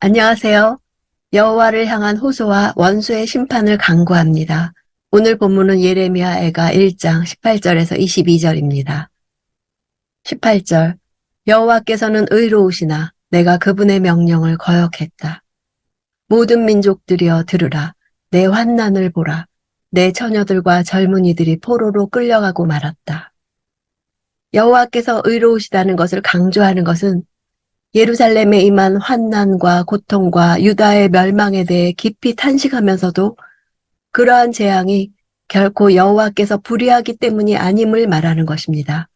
안녕하세요. 여호와를 향한 호소와 원수의 심판을 강구합니다. 오늘 본문은 예레미야애가 1장 18절에서 22절입니다. 18절 여호와께서는 의로우시나 내가 그분의 명령을 거역했다. 모든 민족들이여 들으라. 내 환난을 보라. 내 처녀들과 젊은이들이 포로로 끌려가고 말았다. 여호와께서 의로우시다는 것을 강조하는 것은 예루살렘에 임한 환난과 고통과 유다의 멸망에 대해 깊이 탄식하면서도 그러한 재앙이 결코 여호와께서 불의하기 때문이 아님을 말하는 것입니다.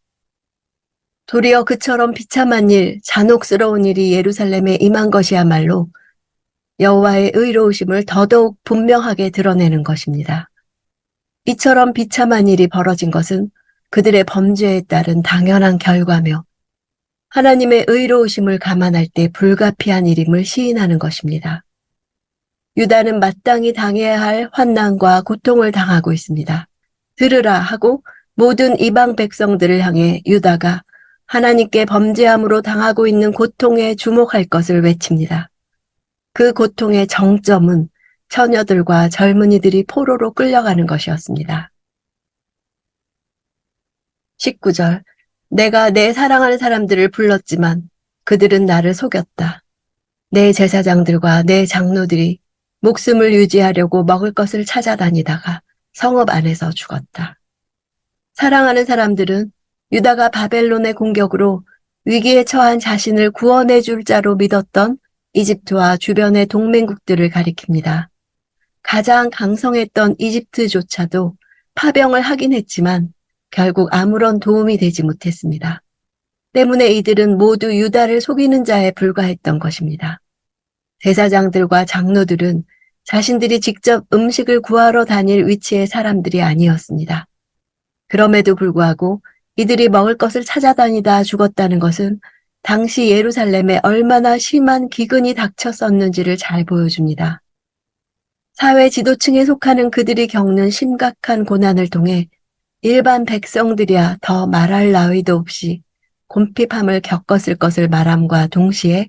도리어 그처럼 비참한 일, 잔혹스러운 일이 예루살렘에 임한 것이야말로 여호와의 의로우심을 더더욱 분명하게 드러내는 것입니다. 이처럼 비참한 일이 벌어진 것은 그들의 범죄에 따른 당연한 결과며 하나님의 의로우심을 감안할 때 불가피한 일임을 시인하는 것입니다. 유다는 마땅히 당해야 할 환난과 고통을 당하고 있습니다. 들으라 하고 모든 이방 백성들을 향해 유다가 하나님께 범죄함으로 당하고 있는 고통에 주목할 것을 외칩니다. 그 고통의 정점은 처녀들과 젊은이들이 포로로 끌려가는 것이었습니다. 19절 내가 내 사랑하는 사람들을 불렀지만 그들은 나를 속였다. 내 제사장들과 내 장로들이 목숨을 유지하려고 먹을 것을 찾아다니다가 성읍 안에서 죽었다. 사랑하는 사람들은 유다가 바벨론의 공격으로 위기에 처한 자신을 구원해 줄 자로 믿었던 이집트와 주변의 동맹국들을 가리킵니다. 가장 강성했던 이집트조차도 파병을 하긴 했지만 결국 아무런 도움이 되지 못했습니다. 때문에 이들은 모두 유다를 속이는 자에 불과했던 것입니다. 제사장들과 장로들은 자신들이 직접 음식을 구하러 다닐 위치의 사람들이 아니었습니다. 그럼에도 불구하고 이들이 먹을 것을 찾아다니다 죽었다는 것은 당시 예루살렘에 얼마나 심한 기근이 닥쳤었는지를 잘 보여줍니다. 사회 지도층에 속하는 그들이 겪는 심각한 고난을 통해 일반 백성들이야 더 말할 나위도 없이 곤핍함을 겪었을 것을 말함과 동시에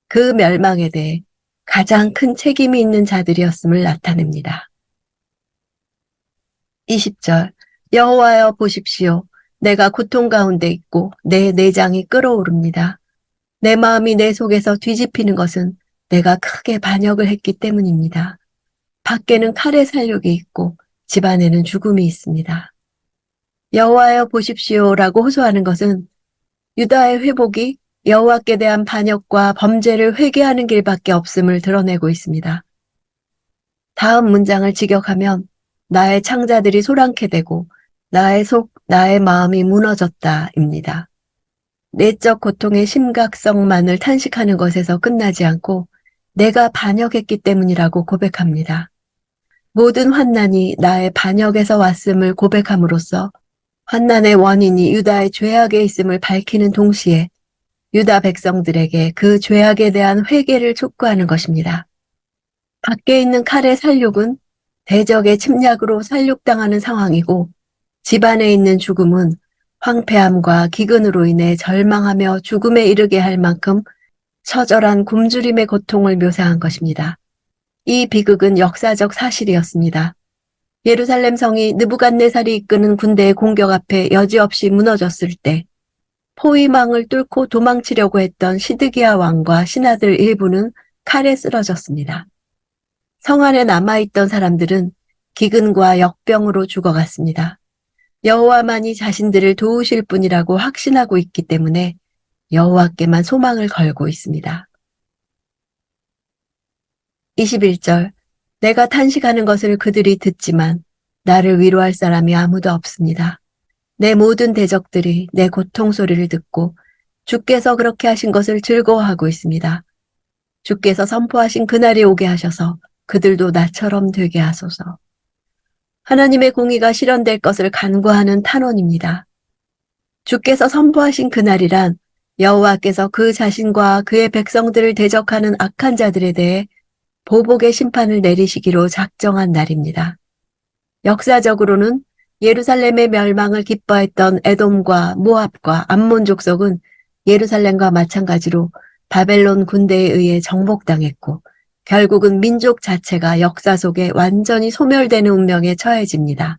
그 멸망에 대해 가장 큰 책임이 있는 자들이었음을 나타냅니다. 20절 여호와여 보십시오. 내가 고통 가운데 있고 내 내장이 끓어오릅니다. 내 마음이 내 속에서 뒤집히는 것은 내가 크게 반역을 했기 때문입니다. 밖에는 칼의 살육이 있고 집 안에는 죽음이 있습니다. 여호와여 보십시오라고 호소하는 것은 유다의 회복이 여호와께 대한 반역과 범죄를 회개하는 길밖에 없음을 드러내고 있습니다. 다음 문장을 직역하면 나의 창자들이 소란케 되고 나의 속, 나의 마음이 무너졌다입니다. 내적 고통의 심각성만을 탄식하는 것에서 끝나지 않고 내가 반역했기 때문이라고 고백합니다. 모든 환난이 나의 반역에서 왔음을 고백함으로써 환난의 원인이 유다의 죄악에 있음을 밝히는 동시에 유다 백성들에게 그 죄악에 대한 회개를 촉구하는 것입니다. 밖에 있는 칼의 살육은 대적의 침략으로 살육당하는 상황이고 집안에 있는 죽음은 황폐함과 기근으로 인해 절망하며 죽음에 이르게 할 만큼 처절한 굶주림의 고통을 묘사한 것입니다. 이 비극은 역사적 사실이었습니다. 예루살렘 성이 느부갓네살이 이끄는 군대의 공격 앞에 여지없이 무너졌을 때 포위망을 뚫고 도망치려고 했던 시드기야 왕과 신하들 일부는 칼에 쓰러졌습니다. 성 안에 남아있던 사람들은 기근과 역병으로 죽어갔습니다. 여호와만이 자신들을 도우실 분이라고 확신하고 있기 때문에 여호와께만 소망을 걸고 있습니다. 21절 내가 탄식하는 것을 그들이 듣지만 나를 위로할 사람이 아무도 없습니다. 내 모든 대적들이 내 고통 소리를 듣고 주께서 그렇게 하신 것을 즐거워하고 있습니다. 주께서 선포하신 그날이 오게 하셔서 그들도 나처럼 되게 하소서. 하나님의 공의가 실현될 것을 간구하는 탄원입니다. 주께서 선포하신 그날이란 여호와께서 그 자신과 그의 백성들을 대적하는 악한 자들에 대해 보복의 심판을 내리시기로 작정한 날입니다. 역사적으로는 예루살렘의 멸망을 기뻐했던 에돔과 모압과 암몬 족속은 예루살렘과 마찬가지로 바벨론 군대에 의해 정복당했고 결국은 민족 자체가 역사 속에 완전히 소멸되는 운명에 처해집니다.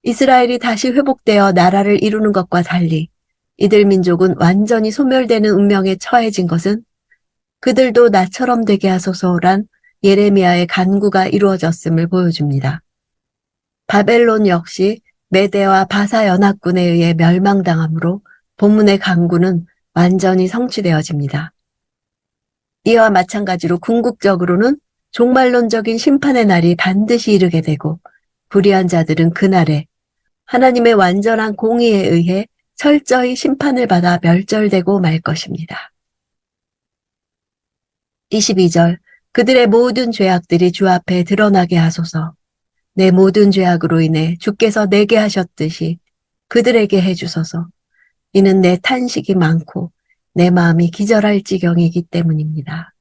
이스라엘이 다시 회복되어 나라를 이루는 것과 달리 이들 민족은 완전히 소멸되는 운명에 처해진 것은 그들도 나처럼 되게 하소서란 예레미야의 간구가 이루어졌음을 보여줍니다. 바벨론 역시 메대와 바사 연합군에 의해 멸망당하므로 본문의 간구는 완전히 성취되어집니다. 이와 마찬가지로 궁극적으로는 종말론적인 심판의 날이 반드시 이르게 되고 불의한 자들은 그날에 하나님의 완전한 공의에 의해 철저히 심판을 받아 멸절되고 말 것입니다. 22절 그들의 모든 죄악들이 주 앞에 드러나게 하소서. 내 모든 죄악으로 인해 주께서 내게 하셨듯이 그들에게 해주소서. 이는 내 탄식이 많고 내 마음이 기절할 지경이기 때문입니다.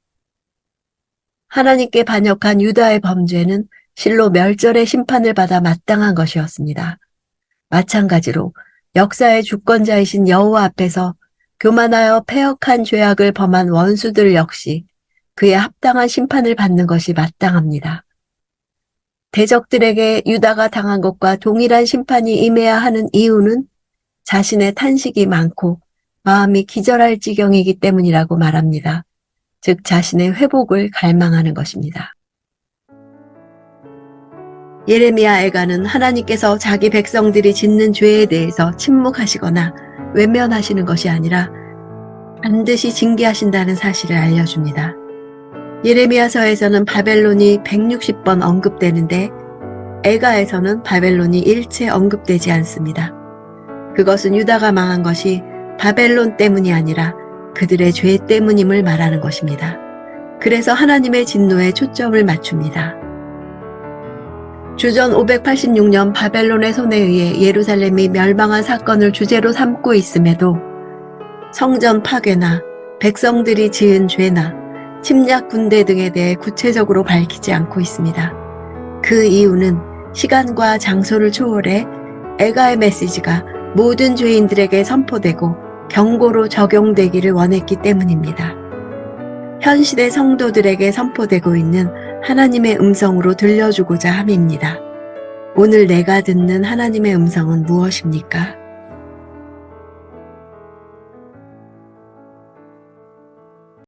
하나님께 반역한 유다의 범죄는 실로 멸절의 심판을 받아 마땅한 것이었습니다. 마찬가지로 역사의 주권자이신 여호와 앞에서 교만하여 패역한 죄악을 범한 원수들 역시 그에 합당한 심판을 받는 것이 마땅합니다. 대적들에게 유다가 당한 것과 동일한 심판이 임해야 하는 이유는 자신의 탄식이 많고 마음이 기절할 지경이기 때문이라고 말합니다. 즉 자신의 회복을 갈망하는 것입니다. 예레미야 애가는 하나님께서 자기 백성들이 짓는 죄에 대해서 침묵하시거나 외면하시는 것이 아니라 반드시 징계하신다는 사실을 알려줍니다. 예레미야서에서는 바벨론이 160번 언급되는데 애가에서는 바벨론이 일체 언급되지 않습니다. 그것은 유다가 망한 것이 바벨론 때문이 아니라 그들의 죄 때문임을 말하는 것입니다. 그래서 하나님의 진노에 초점을 맞춥니다. 주전 586년 바벨론의 손에 의해 예루살렘이 멸망한 사건을 주제로 삼고 있음에도 성전 파괴나 백성들이 지은 죄나 침략 군대 등에 대해 구체적으로 밝히지 않고 있습니다. 그 이유는 시간과 장소를 초월해 애가의 메시지가 모든 죄인들에게 선포되고 경고로 적용되기를 원했기 때문입니다. 현 시대 성도들에게 선포되고 있는 하나님의 음성으로 들려주고자 함입니다. 오늘 내가 듣는 하나님의 음성은 무엇입니까?